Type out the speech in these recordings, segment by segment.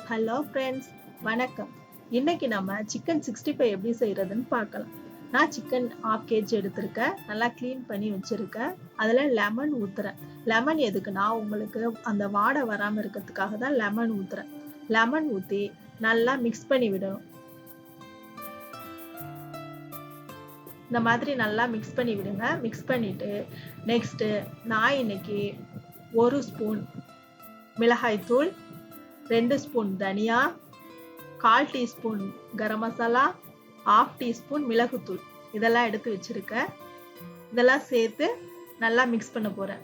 Hello friends, வணக்கம். இன்னைக்கு நம்ம சிக்கன் 65 எப்படி செய்யறதுன்னு பார்க்கலாம். நான் சிக்கன் 1/2 kg எடுத்திருக்கேன். நல்லா க்ளீன் பண்ணி வச்சிருக்கேன். அதில் லெமன் ஊற்றுறேன். லெமன் எதுக்குன்னா உங்களுக்கு அந்த வாடை வராமல் இருக்கிறதுக்காக தான் லெமன் ஊற்றுறேன். லெமன் ஊற்றி நல்லா மிக்ஸ் பண்ணி விடணும். இந்த மாதிரி நல்லா மிக்ஸ் பண்ணி விடுங்க. மிக்ஸ் பண்ணிட்டு நெக்ஸ்ட்டு நான் இன்னைக்கு 1 ஸ்பூன் மிளகாய்த்தூள், 2 ஸ்பூன் தனியா, 1/4 டீஸ்பூன் கரம் மசாலா, 1/2 டீஸ்பூன் மிளகுத்தூள் இதெல்லாம் எடுத்து வச்சிருக்கேன். இதெல்லாம் சேர்த்து நல்லா மிக்ஸ் பண்ண போறேன்.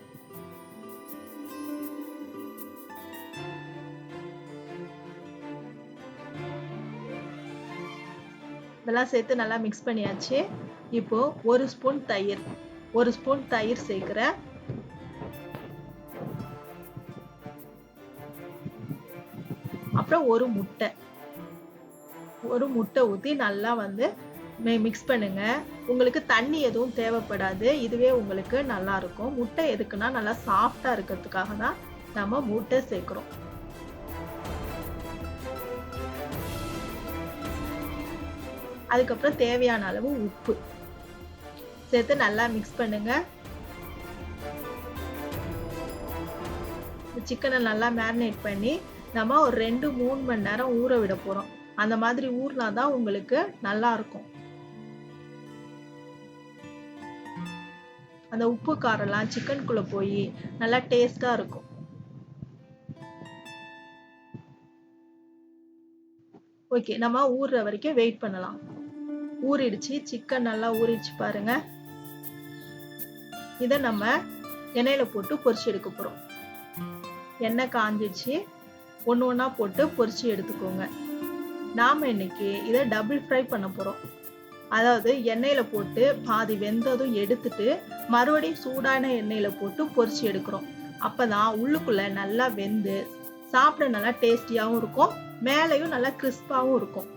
இதெல்லாம் சேர்த்து நல்லா மிக்ஸ் பண்ணியாச்சு. இப்போ 1 ஸ்பூன் தயிர் சேர்க்கிறேன். அப்புறம் ஒரு முட்டை ஊற்றி நல்லா மிக்ஸ் பண்ணுங்க. உங்களுக்கு தண்ணி எதுவும் தேவைப்படாது. இதுவே உங்களுக்கு நல்லா இருக்கும். முட்டை எதுக்குன்னா நல்லா சாஃப்டா இருக்கிறதுக்காக தான் நம்ம முட்டை சேர்க்கிறோம். அதுக்கப்புறம் தேவையான அளவு உப்பு சேர்த்து நல்லா மிக்ஸ் பண்ணுங்க. சிக்கனை நல்லா மேரினேட் பண்ணி நம்ம ஒரு 2-3 மணி நேரம் ஊற விட போறோம். அந்த மாதிரி ஊறினாதான் உங்களுக்கு நல்லா இருக்கும். அந்த உப்பு காரெல்லாம் சிக்கனுக்குள்ள போய் நல்லா டேஸ்டா இருக்கும். ஓகே, நம்ம ஊறுற வரைக்கும் வெயிட் பண்ணலாம். ஊறிடுச்சு, சிக்கன் நல்லா ஊறிடுச்சு பாருங்க. இதை நம்ம எண்ணெயில போட்டு பொரிச்சு எடுக்க போறோம். எண்ணெய் காஞ்சிடுச்சு. ஒண்ணா போட்டு பொரிச்சு எடுத்துக்கோங்க. நாம இன்னைக்கு இதை டபுள் ஃப்ரை பண்ண போறோம். அதாவது எண்ணெயில போட்டு பாதி வெந்ததும் எடுத்துட்டு மறுபடியும் சூடான எண்ணெயில போட்டு பொரிச்சு எடுக்கிறோம். அப்பதான் உள்ளுக்குள்ள நல்லா வெந்து சாப்பிட நல்லா டேஸ்டியாவும் இருக்கும், மேலையும் நல்லா கிறிஸ்பாவும் இருக்கும்.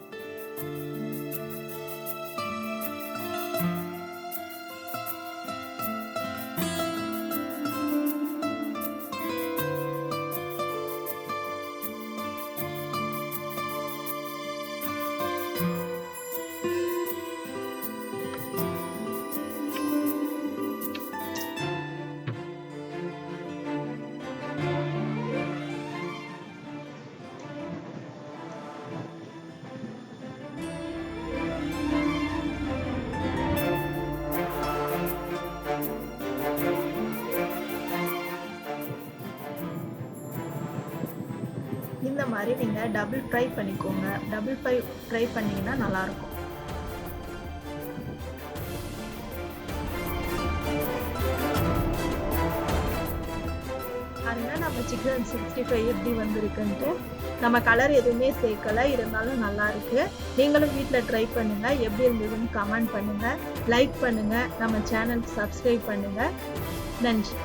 இந்த மாதிரி நீங்க டபுள் ஃப்ரை பண்ணிக்கோங்க. டபுள் ஃப்ரை பண்ணீங்கன்னா நல்லா இருக்கும். அதனால நம்ம சிக்கன் 65 எப்படி வந்திருக்குன்ட்டு நம்ம கலர் எதுவுமே சேர்க்கல, இருந்தாலும் நல்லா இருக்கு. நீங்களும் வீட்டுல ட்ரை பண்ணுங்க. எப்படி இருந்ததுன்னு கமெண்ட் பண்ணுங்க, லைக் பண்ணுங்க, நம்ம சேனல் சப்ஸ்கிரைப் பண்ணுங்க. நன்றி.